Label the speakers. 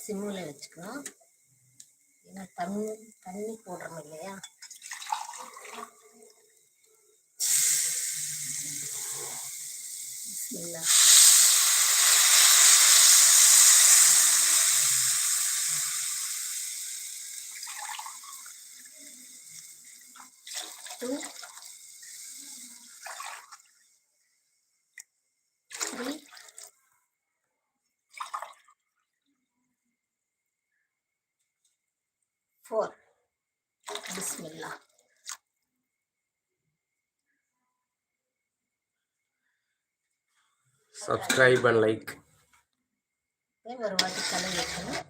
Speaker 1: சிம்மில் வச்சுக்கணும். ஏன்னா தண்ணி போடுறோம் இல்லையா. பிஸ்மில்லா. Two, three, four. Bismillah.
Speaker 2: Subscribe and like.
Speaker 1: ஒரு வாட்டி கலந்து வைக்கணும்.